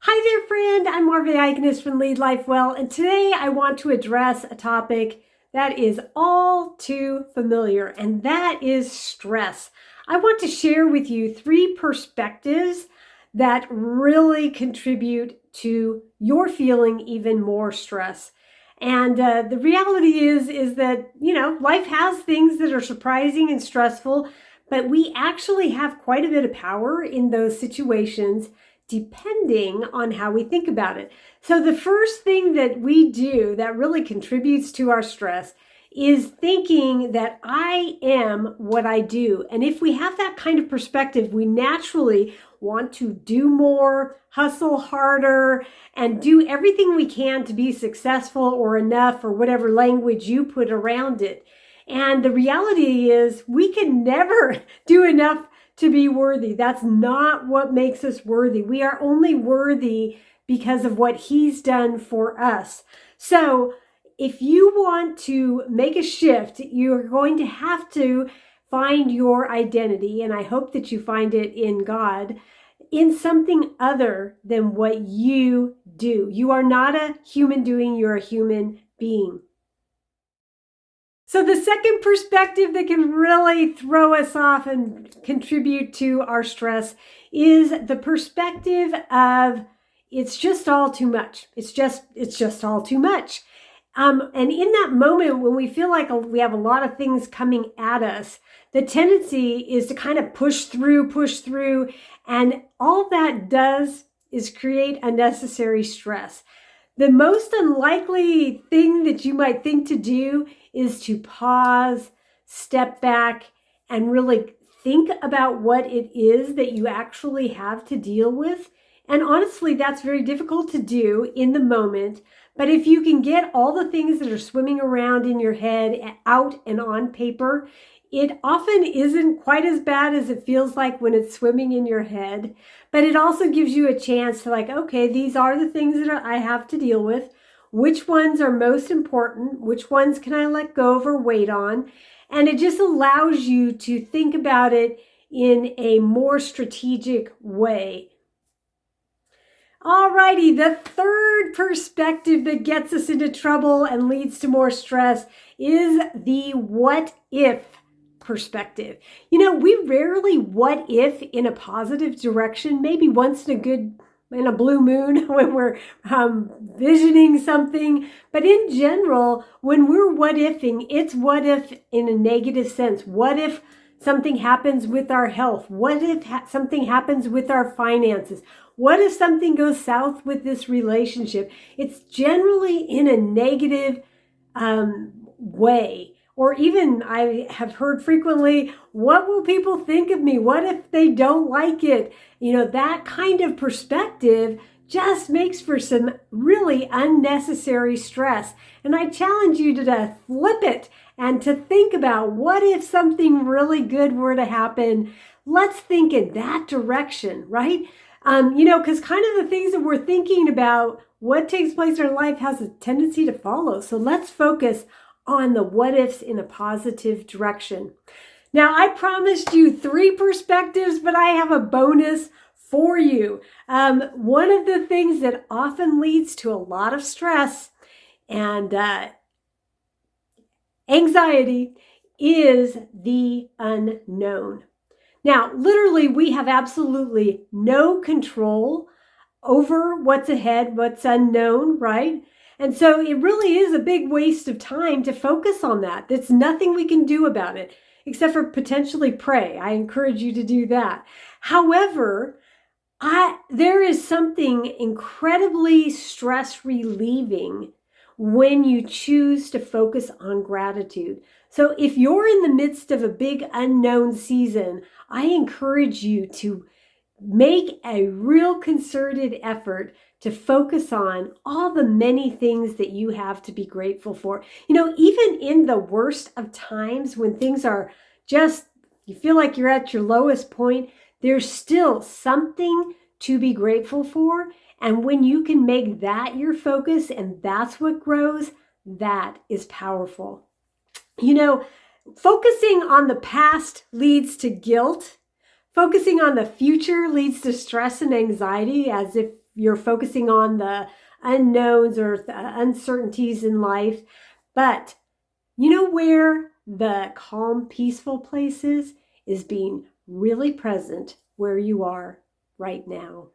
Hi there, friend. I'm Marva Iaconis from Lead Life Well, and today I want to address a topic that is all too familiar, and that is stress. I want to share with you 3 perspectives that really contribute to your feeling even more stress. And the reality is that, life has things that are surprising and stressful, but we actually have quite a bit of power in those situations depending on how we think about it. So, the first thing that we do that really contributes to our stress is thinking that I am what I do. And if we have that kind of perspective, we naturally want to do more, hustle harder, and do everything we can to be successful or enough, or whatever language you put around it. And the reality is, we can never do enough to be worthy. That's not what makes us worthy. We are only worthy because of what He's done for us. So if you want to make a shift, you're going to have to find your identity, and I hope that you find it in God, in something other than what you do. You are not a human doing, you're a human being. So the second perspective that can really throw us off and contribute to our stress is the perspective of it's just all too much. It's just all too much. And in that moment when we feel like we have a lot of things coming at us, the tendency is to kind of push through, and all that does is create unnecessary stress. The most unlikely thing that you might think to do is to pause, step back, and really think about what it is that you actually have to deal with. And honestly, that's very difficult to do in the moment. But if you can get all the things that are swimming around in your head out and on paper, it often isn't quite as bad as it feels like when it's swimming in your head. But it also gives you a chance to okay, these are the things that I have to deal with. Which ones are most important? Which ones can I let go of or wait on? And it just allows you to think about it in a more strategic way. Alrighty, the third perspective that gets us into trouble and leads to more stress is the what if perspective. We rarely what if in a positive direction, maybe once in a blue moon when we're visioning something. But in general, when we're what ifing, it's what if in a negative sense. What if something happens with our health? What if something happens with our finances? What if something goes south with this relationship? It's generally in a negative way. Or even I have heard frequently, what will people think of me? What if they don't like it? That kind of perspective just makes for some really unnecessary stress. And I challenge you to flip it and to think about, what if something really good were to happen? Let's think in that direction, right? Because kind of the things that we're thinking about, what takes place in our life has a tendency to follow. So let's focus on the what ifs in a positive direction. Now, I promised you 3 perspectives, but I have a bonus for you. One of the things that often leads to a lot of stress and anxiety is the unknown. Now, literally, we have absolutely no control over what's ahead, what's unknown, right? And so it really is a big waste of time to focus on that. There's nothing we can do about it except for potentially pray. I encourage you to do that. However, there is something incredibly stress relieving when you choose to focus on gratitude. So if you're in the midst of a big unknown season, I encourage you to make a real concerted effort to focus on all the many things that you have to be grateful for. Even in the worst of times, when things are just, you feel like you're at your lowest point, there's still something to be grateful for. And when you can make that your focus and that's what grows, that is powerful. Focusing on the past leads to guilt. Focusing on the future leads to stress and anxiety, as if you're focusing on the unknowns or the uncertainties in life. But you know where the calm, peaceful place is being really present where you are right now.